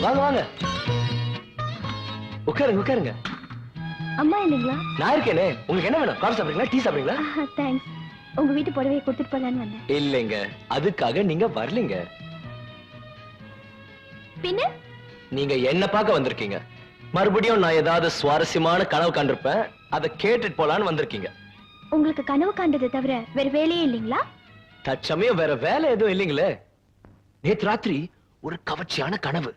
வாங்க வாங்க, உட்காருங்க உட்காருங்க. அம்மா இல்லைங்களா? நான் இருக்கேனே. உங்களுக்கு என்ன வேணும்? காஃபி சாப்பிடுறீங்களா, டீ சாப்பிடுறீங்களா? தேங்க்ஸ். உங்க வீட்டு புடவையை கொடுத்துட்டு போலான்னு வந்தேன். இல்லைங்க, அதுக்காக நீங்க வரலீங்க. பின்ன நீங்க என்ன பார்க்க வந்திருக்கீங்க. மறுபடியும் நான் ஏதாவது சுவாரஸ்யமான கனவு கண்டிருப்பேன், அதை கேட்டுட்டு போலான்னு வந்திருக்கீங்க. உங்களுக்கு கனவு காண்றதை தவிர வேற வேலையே இல்லைங்களா? தற்சமயம் வேற வேலை எதுவும் இல்லைங்களே. நேத்து ராத்திரி ஒரு கவர்ச்சியான கனவு.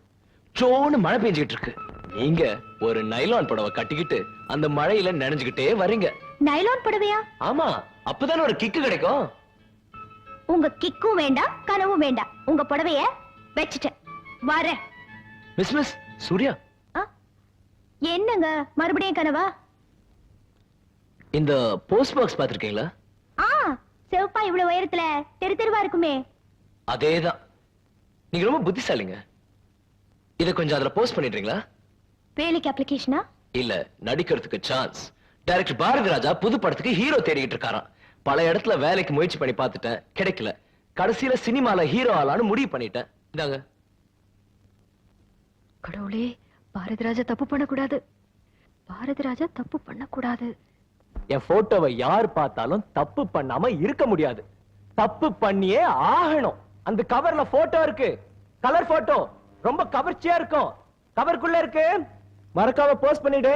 சோன்னு மழை பெஞ்சுக்கிட்டு இருக்கு. நீங்க ஒரு நைலான் புடவை கட்டிக்கிட்டு அந்த மழையில நனைஞ்சுக்கிட்டே வரீங்க. நைலான் புடவையா? ஆமா, அப்பதானே ஒரு கிக்கு கிடைக்கும். உங்க கிக்கும் வேண்டாம், கனவும் வேண்டாம். உங்க புடவைய வச்சுட்டேன், வரேன். மிஸ் சூர்யா, என்னங்க மறுபடியும் கனவா? இந்த போஸ்ட் பாக்ஸ் பாத்திருக்கீங்களா? செவப்பா இவ்வளவு உயரத்துல தெரு தெருவா இருக்குமே. அதேதான். நீங்க ரொம்ப புத்திசாலிங்க. இத கொஞ்சம் அதுல போஸ்ட் பண்ணிடுறீங்களா? வேலைக்கு அப்ளிகேஷனா? இல்ல, நடிக்கிறதுக்கு சான்ஸ். டைரக்டர் பாரதி ராஜா புது படத்துக்கு ஹீரோ தேடிட்டு இருக்காராம். பல இடத்துல வேலைக்கு முயற்சி பண்ணி பார்த்துட்டேன், கிடைக்கல. கடைசியில சினிமால ஹீரோ ஆளான்னு முடிவு பண்ணிட்டேன். இந்தாங்க. கடவுளே, பாரதி ராஜா தப்பு பண்ணக்கூடாது. பாரதி ராஜா தப்பு பண்ணக்கூடாது. என் போட்டோவை யார் பார்த்தாலும் தப்பு பண்ணாம இருக்க முடியாது. தப்பு பண்ணியே ஆகணும். அந்த கவர்ல போட்டோ இருக்கு, கலர் போட்டோ, ரொம்ப கவர்ச்சியா இருக்கும். கவருக்குள்ள இருக்கு, மறக்காம போஸ்ட் பண்ணிடு.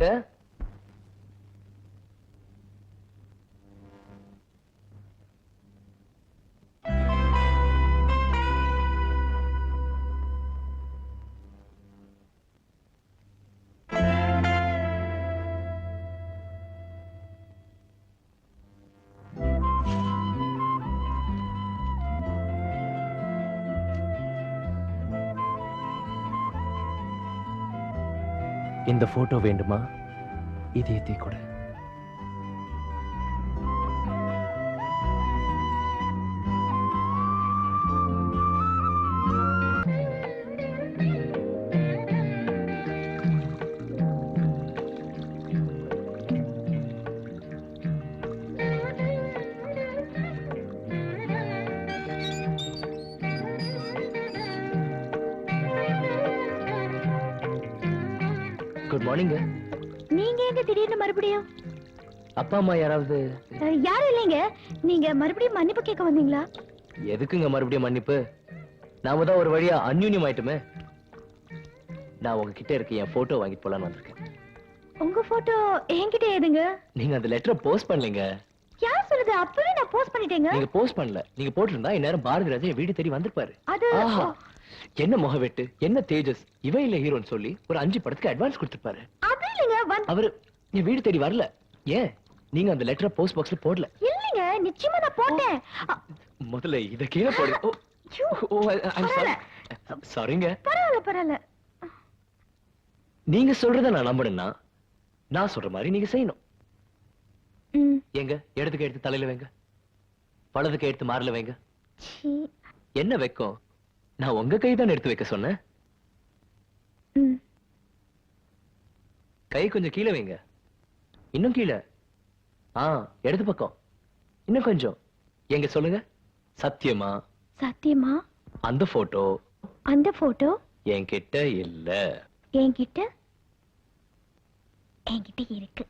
இந்த போட்டோ வேண்டுமா? இதயத்தை கொடு. Good morning. நீங்க எங்க திடீர்னு மறுபடியும்? அப்பா அம்மா யாராவது? யாரும் இல்லைங்க. நீங்க மறுபடியும் மன்னிப்பு கேட்க வந்தீங்களா? எதுக்குங்க மறுபடியும் மன்னிப்பு? நாம தான் ஒரு வழியா அந்யூன்யம் ஆயிட்டுமே. நான் உங்ககிட்ட இருக்க என் போட்டோ வாங்கிட்டு போலான்னு வந்திருக்கேன். உங்க போட்டோ என்கிட்ட ஏதுங்க? நீங்க அந்த லெட்டரை போஸ்ட் பண்ணலீங்க. யார் சொல்லுது? அப்பவே நான் போஸ்ட் பண்ணிட்டேங்க. நீங்க போஸ்ட் பண்ணல. நீங்க போட்டிருந்தா இந்நேரம் பாரதி ராஜா வீடு தேடி வந்திருப்பாரு. அது என்ன முகவெட்டு, என்ன தேஜஸ், இவன் இல்ல ஹீரோன்னு சொல்லி ஒரு 5 படத்துக்கு அட்வான்ஸ் கொடுத்திருப்பாரு. அது இல்லைங்க. அவரு என் வீடு தேடி வரல. ஏன் நீங்க அந்த லெட்டரை போஸ்ட் பாக்ஸ்ல போடல? இல்லைங்க, நிச்சயமா நான் போட்டேன். முதல்ல இத கீழே போடு. சாரிங்க. பரவாயில்ல பரவாயில்ல. நீங்க சொல்றத நான் நம்பணும்னா நான் சொல்ற மாதிரி நீங்க செய்யணும். எங்க இடத்துக்கு எடுத்து தலையில வைங்க, பழதுக்கு எடுத்து மாறல வைங்க. என்ன வைக்கும்? நான் உங்க கை தான் எடுத்து வைக்க சொன்னேன். கை கொஞ்சம் கீழே வைங்க. இன்னும் கீழே. இடது பக்கம். இன்னும் கொஞ்சம். எங்க சொல்லுங்க. சத்தியமா? சத்தியமா? அந்த போட்டோ என்கிட்ட இல்ல. என்கிட்ட இருக்கு.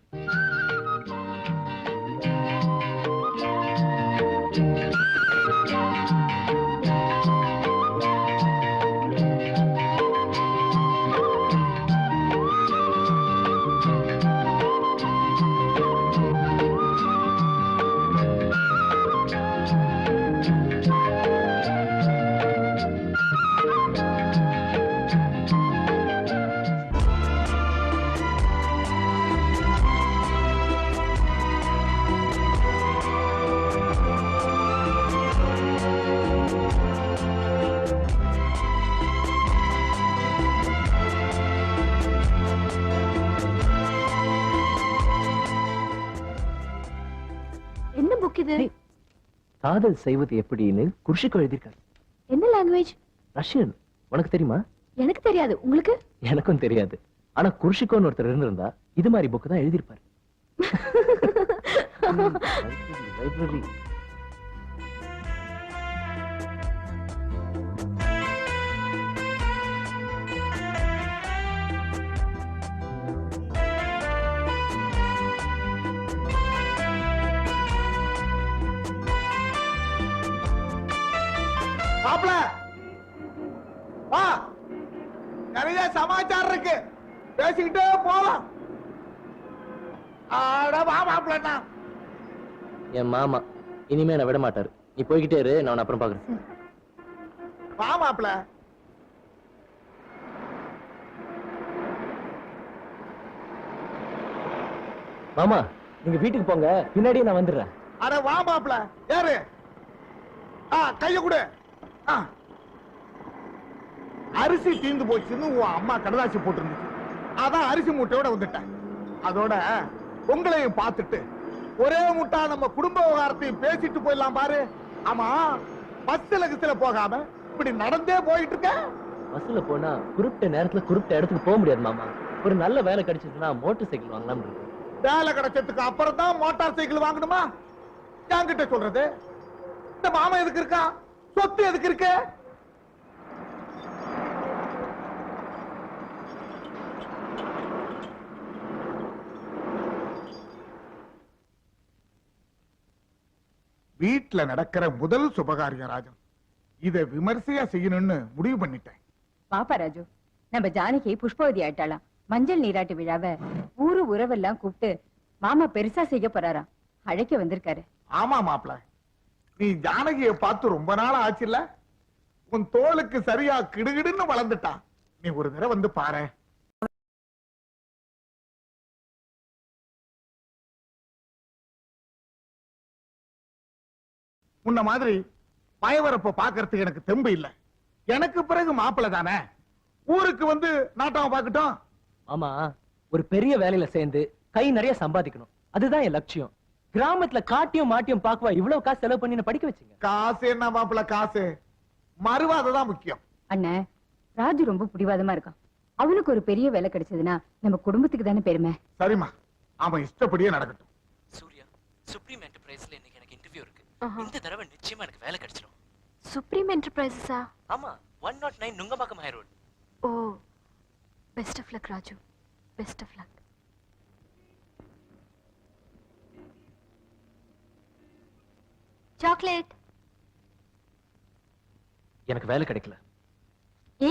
காதல் செய்வது எப்படின்னு குர்ஷிகோ எழுதியிருக்காரு. என்ன லாங்குவேஜ்? ரஷ்யன். உனக்கு தெரியுமா? எனக்கு தெரியாது. உங்களுக்கு? எனக்கும் தெரியாது. ஆனா குர்ஷிகோன்னு ஒருத்தர் இருந்திருந்தா இது மாதிரி புக் தான் எழுதியிருப்பாரு. லைப்ரரி. மாப்பிள வா, நிறைய சமாச்சாரம் இருக்கு, பேசிக்கிட்டே போலாம். ஆட வா மாப்பிள. என் மாமா இனிமே நான் விட மாட்டாரு. நீ போய்கிட்டே இரு, நான் உன்னை அப்புறம் பாக்குறேன். வா மாப்பிள. மாமா நீங்க வீட்டுக்கு போங்க, பின்னாடியே நான் வந்துடுறேன். அட வா மாப்பிள, ஏறு. கைய கொடு. அரிசி தீந்து போச்சுன்னு உன் அம்மா கடதாசி போட்டிருந்துச்சு, அதான் அரிசி மூட்டையோட வந்துட்டேன். அதோட உங்களையும் பார்த்துட்டு ஒரே முட்டா நம்ம குடும்ப விவகாரத்தையும் பேசிட்டு போயிடலாம் பாரு. ஆமா, பஸ்ல கிஸ்ல போகாம இப்படி நடந்தே போயிட்டு இருக்க. பஸ்ல போனா குறிப்பிட்ட நேரத்துல குறிப்பிட்ட இடத்துக்கு போக முடியாது மாமா. ஒரு நல்ல வேலை கிடைச்சிருந்தா மோட்டார் சைக்கிள் வாங்கலாம்னு இருக்கு. வேலை கிடைச்சதுக்கு அப்புறம் தான் மோட்டார் சைக்கிள் வாங்கணுமா? என்கிட்ட சொல்றது. இந்த மாமா எதுக்கு இருக்கா? சொத்து எதுக்கு இருக்கு? வீட்டுல நடக்கிற முதல் சுபகாரியம் ராஜன், இத விமர்சையா செய்யணும்னு முடிவு பண்ணிட்டேன். பாப்பா ராஜு, நம்ம ஜானகி புஷ்பவதி ஆயிட்டாளாம். மஞ்சள் நீராட்டு விழாவை ஊரு உறவெல்லாம் கூப்பிட்டு மாமா பெருசா செய்ய போறாராம். அழைக்க வந்திருக்காரு. ஆமா மாப்பிள, நீ ஜானகிய பார்த்து ரொம்ப நாள் ஆச்சுல்ல? உன் தோளுக்கு சரியா கிடுகிடுன்னு வளர்ந்துட்டா. நீ ஒரு தடவை வந்து பாரு. உன்ன மாதிரி பயவரப்ப பாக்குறதுக்கு எனக்கு தெம்பு இல்ல. எனக்கு பிறகு மாப்பிள தானே, ஊருக்கு வந்து நாட்டாம பாக்கட்டும். ஆமா, ஒரு பெரிய வேலையில சேர்ந்து கை நிறைய சம்பாதிக்கணும், அதுதான் என் லட்சியம். கிராமத்துல காட்டியும் மாட்டியும் பாக்குவா இவ்வளவு காசு செலவு பண்ணி படிக்க வச்சுங்க. காசு என்ன மாப்பிள, காசு மறுவாததான் முக்கியம். அண்ணே, ராஜு ரொம்ப பிடிவாதமா இருக்கான். அவனுக்கு ஒரு பெரிய வேலை கிடைச்சதுன்னா நம்ம குடும்பத்துக்கு தானே பெருமை. சரிம்மா, அவன் இஷ்டப்படியே நடக்கட்டும். சூர்யா, சுப்ரீம் என்டர்பிரைஸ்ல இன்னைக்கு எனக்கு இன்டர்வியூ இருக்கு. இந்த தடவை நிச்சயமா எனக்கு வேலை கிடைச்சிடும். சுப்ரீம் என்டர்பிரைசஸா? ஆமா, 109 Nungambakkam high road. Oh, best of luck Raju, best of luck. Chocolate. எனக்கு வேலை கிடைக்கல. ஏ,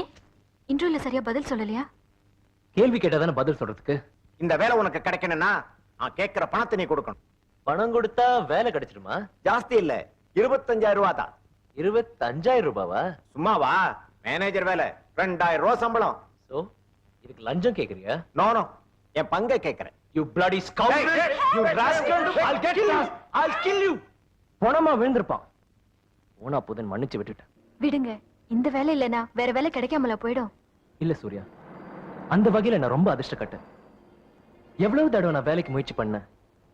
இன்டர்வியூல சரியா பதில் சொல்லலையா? கேள்வி கேட்டாதானே பதில் சொல்றதுக்கு. இந்த வேலை உனக்கு கிடைக்கணும்னா நான் கேட்கிற பணத்தை நீ கொடுக்கணும். பணம் கொடுத்தா வேலை கிடைச்சிடுமா? ஜாஸ்தி இல்ல, 25,000 ரூபாய் தான். 25,000 ரூபாவா? சும்மாவா? மேனேஜர் வேலை, 2,000 ரூபாய் சம்பளம். சோ இதுக்கு லஞ்சம் கேக்குறியா? நோ, என் பங்கை கேட்கிறேன். You bloody scoundrel! Hey, You hey, rascal! hey, I'll get you! I'll kill you! பணமா விழுந்திருப்பான். போனா போதுன்னு மன்னிச்சு விட்டுட்டேன். விடுங்க, இந்த வேலை இல்லனா வேற வேலை கிடைக்காமல போய்டும். இல்ல சூர்யா, அந்த வகையில நான் ரொம்ப அதிர்ஷ்டப்பட்டேன். எவ்வளவு தடவை நான் வேலைக்கு முயற்சி பண்ணேன்,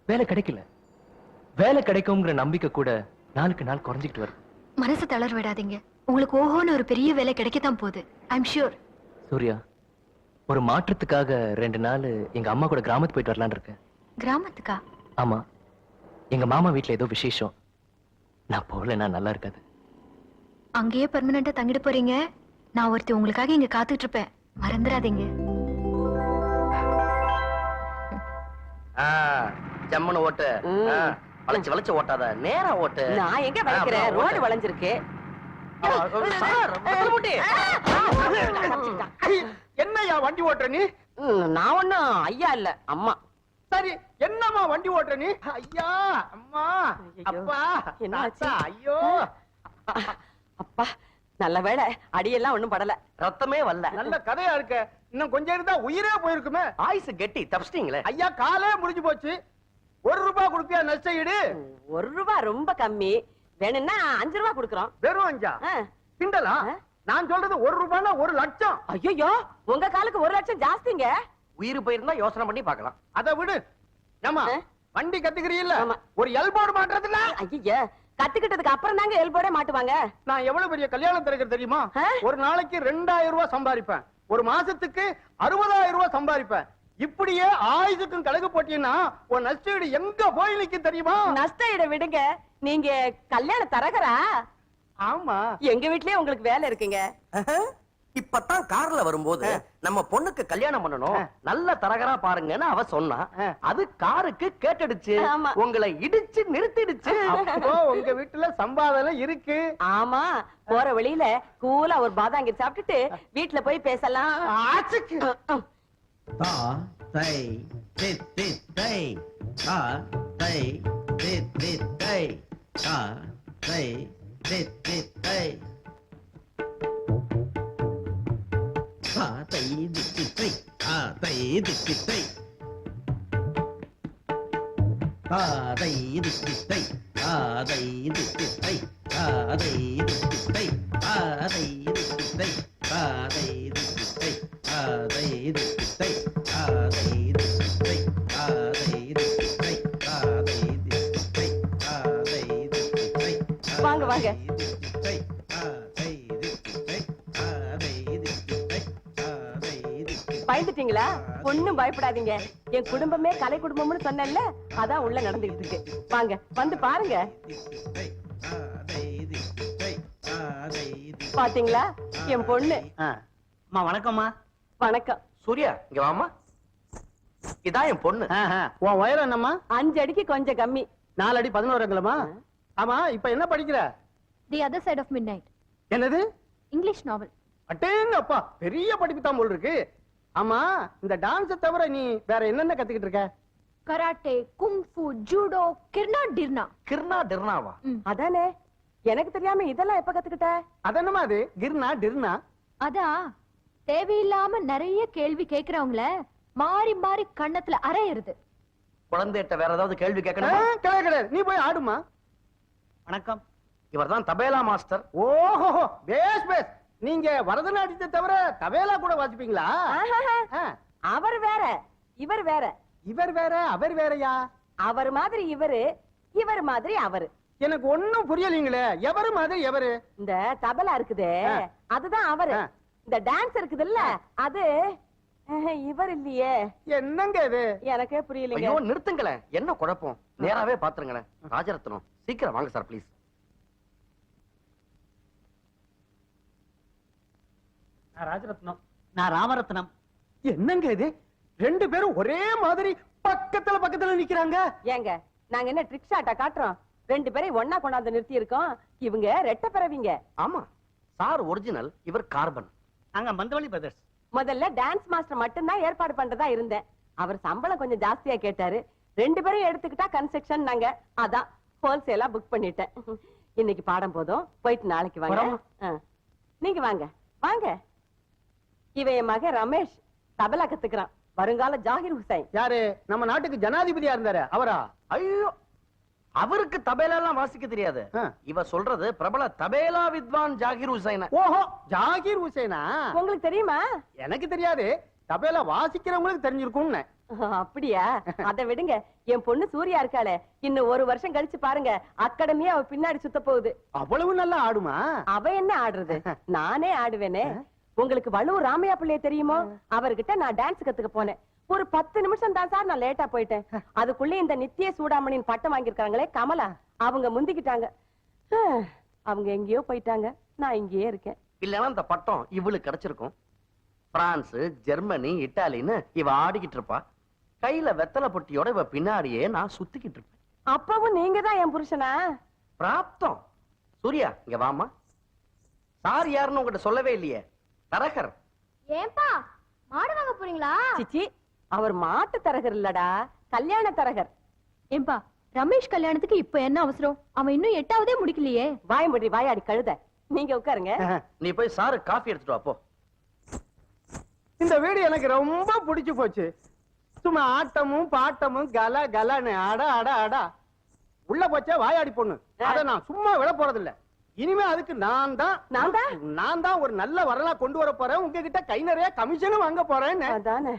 வேலை கிடைக்கல. வேலை கிடைக்கும்ங்கிற நம்பிக்கை கூட நாளுக்கு நாள் குறைஞ்சிக்கிட்டு வருது. மனசு தளர விடாதீங்க, உங்களுக்கு ஓஹோன்னு ஒரு பெரிய வேலை கிடைக்கத்தான் போகுது. ஐ அம் ஷூர். சூர்யா, ஒரு மாற்றத்துக்காக 2 நாள் எங்க அம்மா கூட கிராமத்துக்கு போயிட்டு வரலான்னு இருக்கேன். கிராமத்துக்கா? ஆமா, எங்க மாமா வீட்டுல ஏதோ விசேஷம். நான் போகலன்னா நல்லா இருக்காது. அங்கேயே பெர்மனண்டா தங்கிட்டு போறீங்க? நான் ஒருத்தி உங்களுக்காக இங்க காத்துட்டு இருப்பேன், மறந்துடாதீங்க. ஜம்முன்னு ஓட்டு. வளைச்சு வளைச்சு ஓட்டாத, நேரா ஓட்டு. நான் எங்க வளைக்கிறேன்? ரோடு வளைஞ்சிருக்கு. என்னையா வண்டி ஓட்டுற நீ? நான் ஒண்ணும் ஐயா இல்ல, அம்மா. சரி, என்னம்மா வண்டி ஓட்டுற நீ? ஐயா, அம்மா, அப்பா, தாத்தா, ஐயோ. அப்பா, நல்ல வேளை அடியெல்லாம் ஒண்ணும் படல, ரத்தமே வரல. நல்ல கதையா இருக்க. இன்னும் கொஞ்சம் இருந்தா உயிரே போயிருக்குமே. ஆயுசு கெட்டி தப்பிச்சிட்டீங்களே. ஐயா, காலே முடிஞ்சு போச்சு. 1 ரூபாய் கொடுப்பியா நஷ்ட ஈடு? 1 ரூபாய் ரொம்ப கம்மி, வேணும்னா 5 ரூபாய் கொடுக்கறோம். வெறும் 5? கிண்டலா? நான் சொல்றது 1 ரூபாய்னா 1 லட்சம். ஐயோ, உங்க காலுக்கு 1 லட்சம் ஜாஸ்திங்க. உயிர் போயிருந்தா யோசனை பண்ணி பார்க்கலாம். அதை விடு. ஏமா, வண்டி கத்துக்கிறீல்ல, ஆமா. ஒரு எல்போர்டு மாட்டுறதுல ஐயா, கத்துக்கிட்டதுக்கு அப்புறம் தாங்க எல்போர்டே மாட்டுவாங்க. நான் எவ்வளவு பெரிய கல்யாணம் திறக்கிறது தெரியுமா? ஒரு நாளைக்கு 2,000 ரூபாய் சம்பாதிப்பேன், ஒரு மாசத்துக்கு 60,000 ரூபாய் சம்பாதிப்பேன். இப்படியே ஆயுசுக்கும் கழகு போட்டீங்கன்னா உன் நஷ்ட ஈடு எங்க போய் நிக்கும் தெரியுமா? நஷ்ட ஈட விடுங்க, நீங்க கல்யாண தரகரா? ஆமா, எங்க வீட்லயே உங்களுக்கு வேலை இருக்குங்க. இப்பதான் கார்ல வரும்போது நம்ம பொண்ணுக்கு கல்யாணம் பண்ணணும் நல்ல தரகரா பாருங்கன்னு அவ சொன்னா அது காருக்கு கேட்டுடுச்சு ஆமா. உங்களை இடிச்சு நிறுத்திடுச்சு அப்போ உங்க வீட்டுல சம்பாதனை இருக்கு. ஆமா, போற வழியில கூலா ஒரு பாதாங்கி சாப்பிட்டுட்டு வீட்டுல போய் பேசலாம். ஆச்சுக்கு. தா தை தித் தித் தை தா தை தித் தித் தை தா தை தித் தித் தை தா தை தித் தித் தை தா தை தித் தித் தை தா தை தித் தித் தை தா தை தித் தித் தை தா தை தித் தித் தை தா தை தித் தித் தை தா தை தித் தித் தை தா தை தித் தித் தை தா தை தித் தித் தை தா தை தித் தித் தை தா தை தித் தித் தை தா தை தித் தித் தை வாங்க, வாங்க. பயந்துட்டீங்களா? ஒண்ணும் பயப்படாதீங்க. என் குடும்பமே கலை குடும்பம்னு சொன்னேன்ல, அதான் உள்ள நடந்துகிட்டு இருக்கு. வாங்க, வந்து பாருங்க. பாத்தீங்களா, என் பொண்ணு. அம்மா வணக்கம்மா. வணக்கம். சூர்யா இங்க வாமா. இதான் என் பொண்ணு. உன் உயரம் என்னம்மா? 5 அடிக்கு கொஞ்சம் கம்மி. 4 அடி 11 அங்குலமா? ஆமா, இப்ப என்ன படிக்கிற? The other side of midnight, என்னது? English novel. அட்டேங்கப்பா, பெரிய படிப்பு தான் போல் இருக்கு. ஆமா, இந்த டான்ஸ தவிர நீ வேற என்னென்ன கத்துக்கிட்டு இருக்க? கராட்டே, குங்ஃபு, ஜூடோ, கிர்னா டிர்னா. கிர்னா டிர்னாவா? அதானே, எனக்கு தெரியாம இதெல்லாம் எப்ப கத்துக்கிட்ட? அதென்னமா அது? கிர்னா டிர்னா? அதான் தேவையில்லாம நிறைய கேள்வி கேக்குறவங்கள மாறி மாறி கண்ணத்துல அரையிறது. குழந்தைகிட்ட வேற ஏதாவது கேள்வி ஆ, கேட்கணும்? கிடையாது கிடையாது, நீ போய் ஆடுமா. வணக்கம். இவர்தான் தபேலா மாஸ்டர். ஓஹோ, பேஸ் பேஸ். நீங்க பரதநாட்டியத்தை தவிர தபேலா கூட வாசிப்பீங்களா? ஆஹாஹா. ஆ, அவர் வேற, இவர் வேற. இவர் வேற அவர் வேறயா? அவர் மாதிரி இவரு, இவர் மாதிரி அவரு. எனக்கு ஒண்ணும் புரியலீங்களே. எவரு மாதிரி எவரு? இந்த தபலா இருக்குதே, ஆ. அதுதான் அவரு. ஆ. இந்த டான்ஸ் இருக்குதுல்ல, அது இவர் இல்லையே. என்னங்க இது? எனக்கே புரியலைங்க. ஐயோ நிறுத்துங்களேன், என்ன குழப்பம்? நேராவே பாத்துருங்களேன். ராஜரத்னம் சீக்கிரம் வாங்க சார் ப்ளீஸ். ராஜரத்னம். நான் ராமரத்னம். என்னங்க இது? 2 பேரும் ஒரே மாதிரி பக்கத்துல பக்கத்துல நிக்கிறாங்க. ஏங்க, நாங்க என்ன ட்ரிக் ஷாட்டா காட்டுறோம்? 2 பேரையும் ஒண்ணா கொண்டாந்து நிறுத்தி இருக்கோம். இவங்க ரெட்ட பிறவிங்க. ஆமா, சார் ஒரிஜினல், இவர் கார்பன். நாங்க மந்தவழி பிரதர்ஸ். முதல்ல டான்ஸ் மாஸ்டர் மட்டும்தான் ஏற்பாடு பண்றதா இருந்தேன். அவர் சம்பளம் கொஞ்சம் ஜாஸ்தியா கேட்டாரு. 2 பேரும் எடுத்துக்கிட்டா கன்ஸ்ட்ரக்ஷன், நாங்க அதான் ஹோல்சேலா புக் பண்ணிட்டேன். இன்னைக்கு பாடம் போதும், போயிட்டு நாளைக்கு வாங்க. ஆ. நீங்க வாங்க வாங்க. இவன் என் மகன் ரமேஷ், தபலா கத்துக்கிறான். வருங்கால ஜாகிர் ஹுசைன். யாரு? நம்ம நாட்டுக்கு ஜனாதிபதியா இருந்தாரு அவரா? ஐயோ, அவருக்கு தபேலா எல்லாம் வாசிக்க தெரியாது. ஆ. இவ சொல்றது பிரபல தபேலா வித்வான் ஜாகிர் ஹுசைன். ஓஹோ, ஜாகிர் ஹுசைனா? உங்களுக்கு தெரியுமா? எனக்கு தெரியாது, தபேலா வாசிக்கிறவங்களுக்கு தெரிஞ்சிருக்கும்னு. அப்படியா? அதை விடுங்க. என் பொண்ணு சூர்யா இருக்காளே, இன்னும் 1 வருஷம் கழிச்சு பாருங்க, அகாடமியா அவ பின்னாடி சுத்த போகுது. அவ்வளவு நல்லா ஆடுமா? அவ என்ன ஆடுறது, நானே ஆடுவேனே. உங்களுக்கு வள்ளுவர் ராமையா பிள்ளைய தெரியுமோ? அவர்கிட்ட நான் டான்ஸ் கத்துக்க போனேன். ஒரு 10 நிமிஷம் தான் சார் நான் லேட்டா போயிட்டேன். அதுக்குள்ள இந்த நித்திய சூடாமணியின் பட்டம் வாங்கியிருக்காங்களே கமலா, அவங்க முந்திக்கிட்டாங்க. அவங்க எங்கேயோ போயிட்டாங்க, நான் இங்கேயே இருக்கேன். இல்லன்னா இந்த பட்டம் இவளுக்கு கிடைச்சிருக்கும். பிரான்ஸ், ஜெர்மனி, இட்டாலின்னு இவ ஆடிக்கிட்டு இருப்பா. கையில வெத்தலை பொட்டியோட இவ பின்னாடியே நான் சுத்திக்கிட்டு இருப்பேன். அப்பவும் நீங்க தான் என் புருஷனா? பிராப்தம். சூர்யா இங்க வாமா. சார் யாருன்னு உங்ககிட்ட சொல்லவே இல்லையே. தரகர். ஏன்பா மாடு வாங்க போறீங்களா? சிச்சி, அவர் மாட்டு தரகர் இல்லடா, கல்யாண தரகர். ஏன்பா ரமேஷ் கல்யாணத்துக்கு இப்ப என்ன அவசரம்? அவன் இன்னும் 8ஆவதே முடிக்கலையே. வாயம்படி வாயாடி கழுத. நீங்க உட்காருங்க. நீ போய் சாரு காஃபி எடுத்துட்டு வா போ. இந்த வீடு எனக்கு ரொம்ப பிடிச்சு போச்சு. சும்மா ஆட்டமும் பாட்டமும் கல கலன்னு அட அட அடா. உள்ள போச்சே வாயாடி பொண்ணு, அத நான் சும்மா விட போறது இல்ல. இனிமே அதுக்கு நான் தான் ஒரு நல்ல வரலா கொண்டு வர போறேன். உங்ககிட்ட கை நிறைய கமிஷனும் வாங்க போறேன். அதானே.